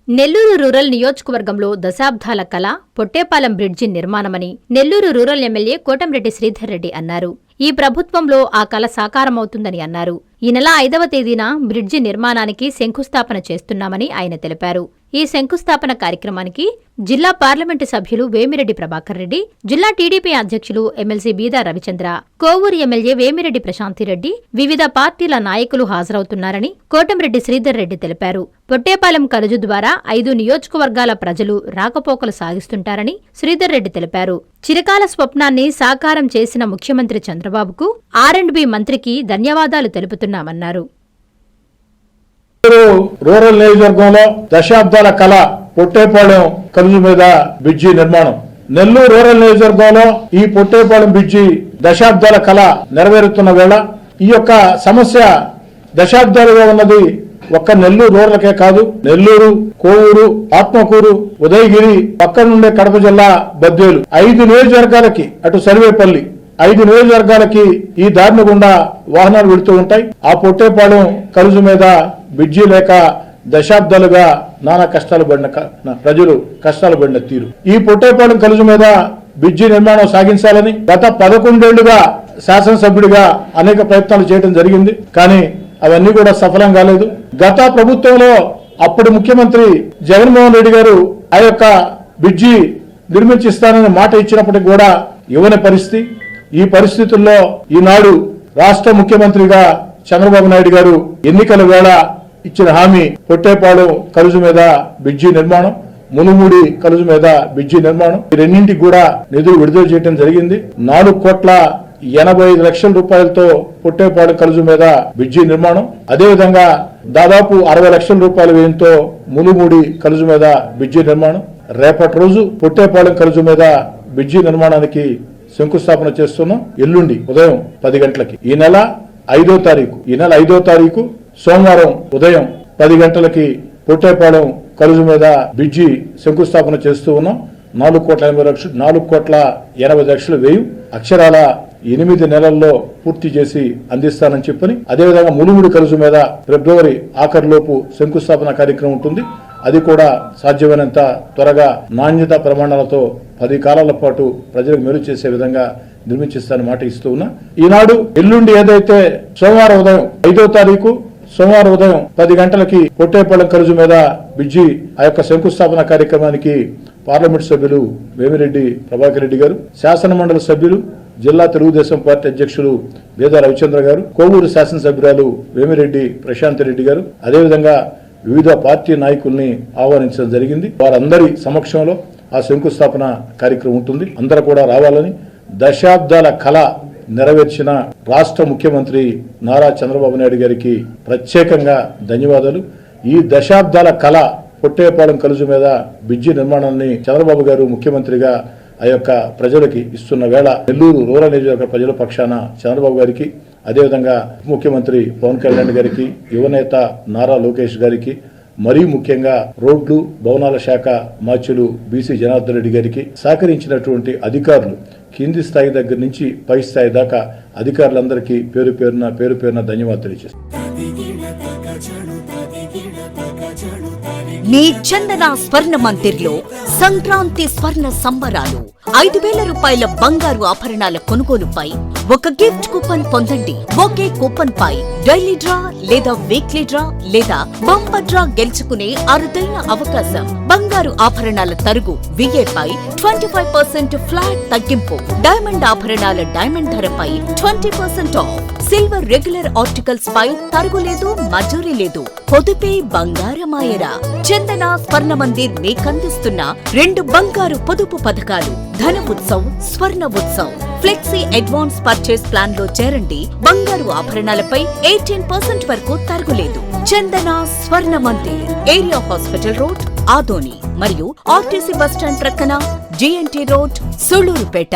Nellore rural నియోజకవర్గంలో దశాబ్దాల కళ పొట్టేపాలెం బ్రిడ్జి నిర్మాణమని నెల్లూరు రూరల్ ఎమ్మెల్యే కోటంరెడ్డి శ్రీధర్ రెడ్డి అన్నారు. ఈ ప్రభుత్వంలో ఆ కళ సాకారమవుతుందని అన్నారు. ఈ నెల 5వ తేదీన బ్రిడ్జి నిర్మాణానికి శంకుస్థాపన చేస్తున్నామని ఆయన తెలిపారు. ఈ శంకుస్థాపన కార్యక్రమానికి జిల్లా పార్లమెంటు సభ్యులు వేమిరెడ్డి ప్రభాకర్ రెడ్డి, జిల్లా టీడీపీ అధ్యక్షులు ఎమ్మెల్సీ బీదా రవిచంద్ర, కోవూరు ఎమ్మెల్యే వేమిరెడ్డి ప్రశాంతిరెడ్డి, వివిధ పార్టీల నాయకులు హాజరవుతున్నారని కోటంరెడ్డి శ్రీధర్ రెడ్డి తెలిపారు. పొట్టేపాలెం కలుజు ద్వారా 5 నియోజకవర్గాల ప్రజలు రాకపోకలు సాగిస్తుంటారని శ్రీధర్ రెడ్డి తెలిపారు. చిరకాల స్వప్నాన్ని సాకారం చేసిన ముఖ్యమంత్రి చంద్రబాబుకు R&B మంత్రికి ధన్యవాదాలు తెలుపుతున్నామన్నారు. రూరల్ నియోజకవర్గంలో దశాబ్దాల కళ పొట్టేపాలెం కలుజు మీద బ్రిడ్జి నిర్మాణం. నెల్లూరు రూరల్ నియోజకవర్గంలో ఈ పొట్టేపాలెం బ్రిడ్జి దశాబ్దాల కళ నెరవేరుతున్న వేళ ఈ యొక్క సమస్య దశాబ్దాలుగా ఉన్నది ఒక్క నెల్లూరు రూరల్కే కాదు, నెల్లూరు, కోవూరు, ఆత్మకూరు, ఉదయగిరి, పక్కన నుండే కడప జిల్లా బద్వేలు 5 నియోజకవర్గాలకి, అటు సర్వేపల్లి 5 నియోజకవర్గాలకి ఈ దారిని గుండా వాహనాలు వెళుతూ ఉంటాయి. ఆ పొట్టేపాలెం కలుజు మీద బ్రిడ్జి లేక దశాబ్దాలుగా నానా కష్టాలు పడిన ప్రజలు కష్టాలు పడిన తీరు. ఈ పొట్టేపాలెం కలుజు మీద బ్రిడ్జి నిర్మాణం సాగించాలని గత 11 ఏళ్లుగా శాసనసభ్యుడిగా అనేక ప్రయత్నాలు చేయడం జరిగింది. కానీ అవన్నీ కూడా సఫలం కాలేదు. గత ప్రభుత్వంలో అప్పుడు ముఖ్యమంత్రి జగన్మోహన్ రెడ్డి గారు ఆ యొక్క బ్రిడ్జి నిర్మించిస్తానని మాట ఇచ్చినప్పటికీ కూడా ఇవ్వని పరిస్థితి. ఈ పరిస్థితుల్లో ఈనాడు రాష్ట్ర ముఖ్యమంత్రిగా చంద్రబాబు నాయుడు గారు ఎన్నికల వేళ ఇచ్చిన హామీ పొట్టేపాలెం కలుజు మీద బ్రిడ్జి నిర్మాణం, మునుమూడి కలుజు మీద బ్రిడ్జి నిర్మాణం, ఈ రెండింటికి కూడా నిధులు విడుదల చేయడం జరిగింది. 4,85,00,000 రూపాయలతో పొట్టేపాలెం కలుజు మీద బ్రిడ్జి నిర్మాణం, అదేవిధంగా దాదాపు 60 లక్షల రూపాయల వ్యయంతో మునుమూడి కలుజు మీద బ్రిడ్జి నిర్మాణం. రేపటి రోజు పొట్టేపాలెం కలుజు మీద బ్రిడ్జి నిర్మాణానికి శంకుస్థాపన చేస్తున్నాం. ఎల్లుండి ఉదయం 10 గంటలకి, ఈ నెల 5వ తారీఖు సోమవారం ఉదయం 10 గంటలకి పొట్టేపాలెం కలుజు మీద బ్రిడ్జి శంకుస్థాపన చేస్తూ ఉన్నాం. 4,80,00,000 వ్యయం అక్షరాల 8 నెలల్లో పూర్తి చేసి అందిస్తానని చెప్పని, అదేవిధంగా మునుముడి కలుజు మీద ఫిబ్రవరి ఆఖరిలోపు శంకుస్థాపన కార్యక్రమం ఉంటుంది. అది కూడా సాధ్యమైనంత త్వరగా నాణ్యత ప్రమాణాలతో 10 కాలాల పాటు ప్రజలకు మేలు చేసే విధంగా నిర్మించిస్తానని మాట ఇస్తూ ఉన్నా. ఈనాడు ఎల్లుండి ఏదైతే సోమవారం ఉదయం 5వ తారీఖు సోమవారం ఉదయం 10 గంటలకి పొట్టేపాలెం కలుజు మీద బ్రిడ్జి ఆ యొక్క శంకుస్థాపన కార్యక్రమానికి పార్లమెంట్ సభ్యులు వేమిరెడ్డి ప్రభాకర్ రెడ్డి గారు, శాసనమండలి సభ్యులు, జిల్లా తెలుగుదేశం పార్టీ అధ్యక్షులు బీదా రవిచంద్ర గారు, కోవూరు శాసనసభ్యురాలు వేమిరెడ్డి ప్రశాంతిరెడ్డి గారు, అదేవిధంగా వివిధ పార్టీ నాయకుల్ని ఆహ్వానించడం జరిగింది. వారందరి సమక్షంలో ఆ శంకుస్థాపన కార్యక్రమం ఉంటుంది. అందరూ కూడా రావాలని, దశాబ్దాల కళ నెరవేర్చిన రాష్ట్ర ముఖ్యమంత్రి నారా చంద్రబాబు నాయుడు గారికి ప్రత్యేకంగా ధన్యవాదాలు. ఈ దశాబ్దాల కళ పొట్టేపాలెం కలుజు మీద బ్రిడ్జి నిర్మాణాన్ని చంద్రబాబు గారు ముఖ్యమంత్రిగా ఆ యొక్క ప్రజలకి ఇస్తున్న వేళ నెల్లూరు రూరల్ నియోజకవర్గ ప్రజల పక్షాన చంద్రబాబు గారికి, అదేవిధంగా ముఖ్యమంత్రి పవన్ కళ్యాణ్ గారికి, యువనేత నారా లోకేష్ గారికి, మరీ ముఖ్యంగా రోడ్లు భవనాల శాఖ మాచ్యులు బీసీ జనార్దన్ రెడ్డి గారికి సహకరించినటువంటి అధికారులు, కింది స్థాయి దగ్గర నుంచి పై స్థాయి దాకా అధికారులందరికీ పేరు పేరున ధన్యవాదాలు తెలియజేస్తాను. మీ చందన స్వర్ణ మందిర్లో సంక్రాంతి స్వర్ణ సంబరాలు. 5,000 రూపాయల బంగారు ఆభరణాల కొనుగోలుపై ఒక గిఫ్ట్ కూపన్ పొందండి. ఒకే కూపన్ పై డైలీ డ్రా లేదా వీక్లీ డ్రా లేదా బంపర్ డ్రా గెలుచుకునే అరుదైన అవకాశం. బంగారు ఆభరణాల తరుగు VA పై 25% ఫ్లాట్ తగ్గింపు. డైమండ్ ఆభరణాల డైమండ్ ధరపై 20% ఆఫ్. సిల్వర్ రెగ్యులర్ ఆర్టికల్స్ పై తరుగులేదు, మజూరీ లేదు. పొదుపే బంగారమాయరా. చందన స్వర్ణ మందిర్ మీకందిస్తున్న 2 బంగారు పొదుపు పథకాలు, ధన ఉత్సవ్, స్వర్ణ Utsav. Flexi advance purchase plan లో చేరండి. బంగారు ఆభరణాలపై 18% వరకు తరుగులేదు. చందన స్వర్ణ Mandir, area hospital road, Adoni మరియు RTC బస్టాండ్ ప్రక్కన GNT రోడ్, సుళ్లూరుపేట.